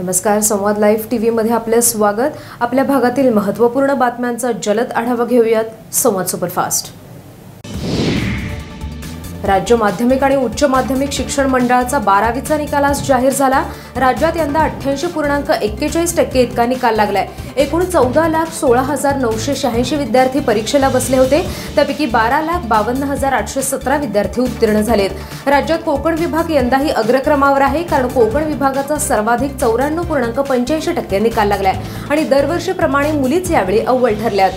नमस्कार, संवाद live TV मध्ये आपले स्वागत। आपल्या भागातील महत्त्वपूर्ण बातम्यांचा जलद आढावा घेऊयात। संवाद सुपरफास्ट। राज्य माध्यमिक आणि उच्च माध्यमिक शिक्षण मंडळाचा 12वीचा निकाल आज जाहीर झाला। राज्यात यंदा 88.41% इतका निकाल लागलाय। एकूण 14,16,986 विद्यार्थी परीक्षेला बसले होते, त्यापैकी 12,52,817 विद्यार्थी उत्तीर्ण झालेत। राज्यात कोकण विभाग यंदाही अग्रक्रमावर आहे, कारण कोकण विभागाचा सर्वाधिक 94.85% निकाल लागलाय आणि दरवर्षीप्रमाणे मुलीच यावेळी अव्वल ठरल्यात।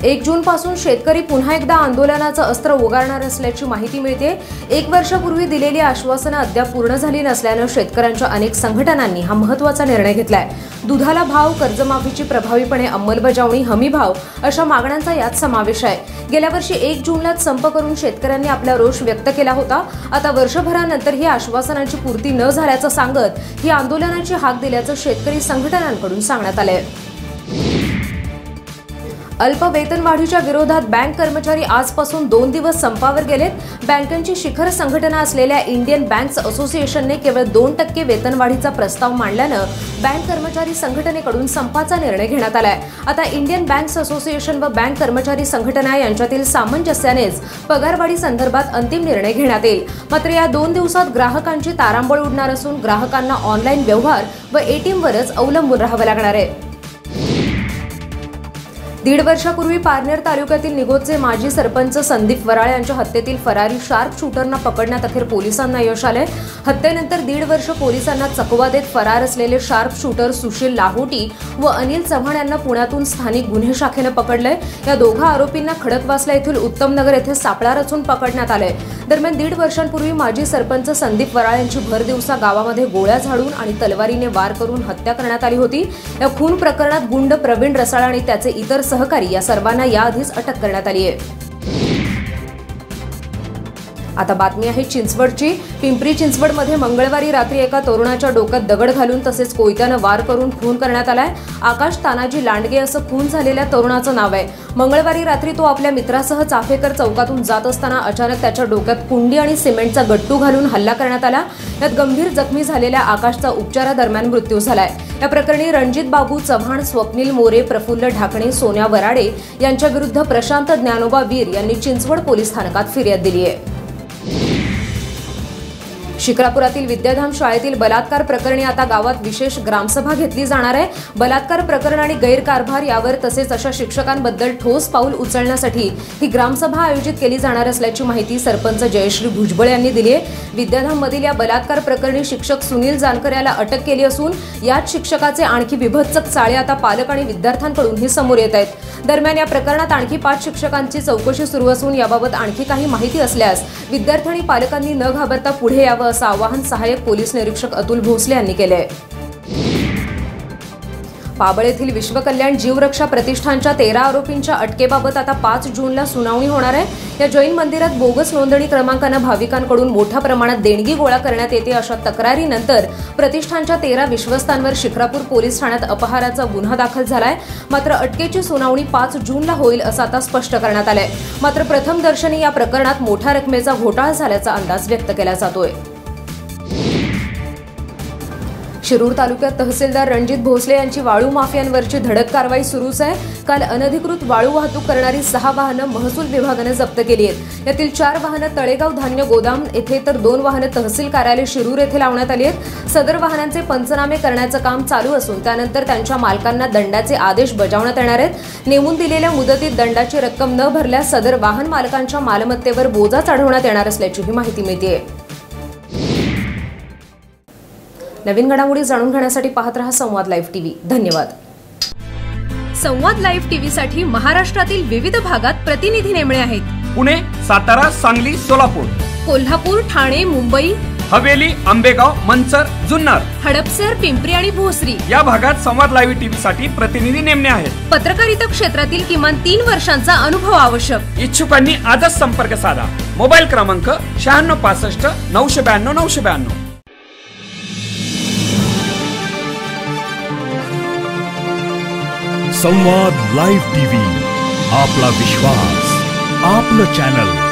1 जून पासून शेतकरी पुन्हा एकदा आंदोलनाचं अस्त्र उगारणार असल्याची माहिती मिळते। 1 वर्षापूर्वी दिलेली आश्वासनं अद्याप पूर्ण झाली नसल्यानं शेतकऱ्यांच्या अनेक संघटनांनी हा महत्त्वाचा निर्णय घेतलाय। दुधाला भाव, कर्जमाफीची प्रभावीपणे अंमलबजावणी, हमीभाव अशा मागण्यांचा यात समावेश आहे। गेल्या वर्षी 1 जूनलाच संप करून शेतकऱ्यांनी आपला रोष व्यक्त केला होता। आता वर्षभरानंतर ही आश्वासनांची पूर्ती न झाल्याचं सांगत ही आंदोलनाची हाक दिल्याचं शेतकरी संघटनांकडून सांगण्यात आलंय। अल्प वेतनवाढीच्या विरोधात बँक कर्मचारी आजपासून 2 दिवस संपावर गेलेत। बँकांची शिखर संघटना असलेल्या इंडियन बँक्स असोसिएशनने केवळ 2% वेतनवाढीचा प्रस्ताव मांडल्यानं बँक कर्मचारी संघटनेकडून संपाचा निर्णय घेण्यात आलाय। आता इंडियन बँक्स असोसिएशन व बँक कर्मचारी संघटना यांच्यातील सामंजस्यानेच पगारवाढी संदर्भात अंतिम निर्णय घेण्यात येईल। मात्र या 2 दिवसात ग्राहकांची तारांबळ उडणार असून ग्राहकांना ऑनलाईन व्यवहार व ATM वरच अवलंबून राहावं लागणार आहे। 1.5 वर्षापूर्वी पारनेर तालुक्यातील निगोजचे माजी सरपंच संदीप वराळे यांच्या हत्येतील फरारी शार्प शूटरना पकडण्यात अखेर पोलिसांना यश आले। हत्येनंतर 1.5 वर्ष पोलिसांना चकवा देत फरार असलेले शार्प शूटर सुशील लाहोटी व अनिल चव्हाण यांना पुण्यातून स्थानिक गुन्हे शाखेने पकडले। या दोघा आरोपींना खडकवासला येथील उत्तमनगर येथे सापळा रचून पकडण्यात आले। दरम्यान 1.5 वर्षांपूर्वी माजी सरपंच संदीप वराळे यांची भर दिवसा गावामध्ये गोळ्या झाडून आणि तलवारीने वार करून हत्या करण्यात आली होती। या खून प्रकरणात गुंड प्रवीण रसाळ आणि त्याचे इतर सहकारी या सर्वांना याआधीच अटक करण्यात आली आहे। आता बातमी आहे चिंचवडची। पिंपरी चिंचवडमध्ये मंगळवारी रात्री एका तरुणाच्या डोक्यात दगड घालून तसेच कोयत्याने वार करून खून करण्यात आलाय। आकाश तानाजी लांडगे असं खून झालेल्या तरुणाचं नाव आहे। मंगळवारी रात्री तो आपल्या मित्रासह चाफेकर चौकातून जात असताना अचानक त्याच्या डोक्यात कुंडी आणि सिमेंटचा गट्टू घालून हल्ला करण्यात आला। यात गंभीर जखमी झालेल्या आकाशचा उपचारादरम्यान मृत्यू झालाय। या प्रकरणी रणजित बाबू चव्हाण, स्वप्नील मोरे, प्रफुल्ल ढाकणे, सोन्या वराडे यांच्या विरुद्ध प्रशांत ज्ञानोबा वीर यांनी चिंचवड पोलीस स्थानकात फिर्याद दिली आहे। शिक्रापुरातील विद्याधाम शाळेतील बलात्कार प्रकरणी आता गावात विशेष ग्रामसभा घेतली जाणार आहे। बलात्कार प्रकरण आणि गैरकारभार यावर तसेच अशा शिक्षकांबद्दल ठोस पाऊल उचलण्यासाठी ही ग्रामसभा आयोजित केली जाणार असल्याची माहिती सरपंच जयश्री भुजबळ यांनी दिली आहे। विद्याधाममधील या बलात्कार प्रकरणी शिक्षक सुनील जानकर याला अटक केली असून याच शिक्षकाचे आणखी विभत्सक चाळे आता पालक आणि विद्यार्थ्यांकडूनही समोर येत आहेत। दरम्यान या प्रकरणात आणखी 5 शिक्षकांची चौकशी सुरू असून याबाबत आणखी काही माहिती असल्यास विद्यार्थी आणि पालकांनी न घाबरता पुढे यावं असं आवाहन सहाय्यक पोलीस निरीक्षक अतुल भोसले यांनी केले आहे। पाबळ येथील विश्वकल्याण जीवरक्षा प्रतिष्ठानच्या 13 आरोपींच्या अटकेबाबत आता 5 जूनला सुनावणी होणार आहे। या जैन मंदिरात बोगस नोंदणी क्रमांकानं भाविकांकडून मोठ्या प्रमाणात देणगी गोळा करण्यात येते अशा तक्रारीनंतर प्रतिष्ठानच्या 13 विश्वस्तांवर शिक्रापूर पोलीस ठाण्यात अपहाराचा गुन्हा दाखल झालाय। मात्र अटकेची सुनावणी 5 जूनला होईल असं आता स्पष्ट करण्यात आलंय। मात्र प्रथम दर्शनी या प्रकरणात मोठ्या रकमेचा घोटाळा झाल्याचा अंदाज व्यक्त केला जातोय। शिरूर तालुक्यात तहसीलदार रणजित भोसले यांची वाळू माफियांवरची धडक कारवाई सुरूच आहे। काल अनधिकृत वाळू वाहतूक करणारी 6 वाहनं महसूल विभागाने जप्त केली आहेत। यातील 4 वाहनं तळेगाव धान्य गोदाम येथे तर 2 वाहनं तहसील कार्यालय शिरूर येथे लावण्यात आली आहेत। सदर वाहनांचे पंचनामे करण्याचं काम चालू असून त्यानंतर त्यांच्या मालकांना दंडाचे आदेश बजावण्यात येणार आहेत। नेमून दिलेल्या मुदतीत दंडाची रक्कम न भरल्यास सदर वाहन मालकांच्या मालमत्तेवर बोजा चढवण्यात येणार असल्याची माहिती मिळते। नवीन घडामोडी जाणून घेण्यासाठी पाहत रहा संवाद लाईव्ह टीव्ही। धन्यवाद। संवाद लाईव्ह टीव्ही साठी महाराष्ट्रातील विविध भागात प्रतिनिधी नेमणे आहेत। पुणे, सातारा, सांगली, सोलापूर, कोल्हापूर, ठाणे, मुंबई, हवेली, आंबेगाव, मंचर, जुन्नर, हडपसर, पिंपरी आणि भोसरी या भागात संवाद लाईव्ह टीव्ही साठी प्रतिनिधी नेमणे आहेत। पत्रकारिता क्षेत्रातील किमान 3 वर्षांचा अनुभव आवश्यक। इच्छुकांनी आजच संपर्क साधा। मोबाईल क्रमांक 9665 992 992। संवाद लाईव्ह टीव्ही, आपला विश्वास, आपलं चॅनल।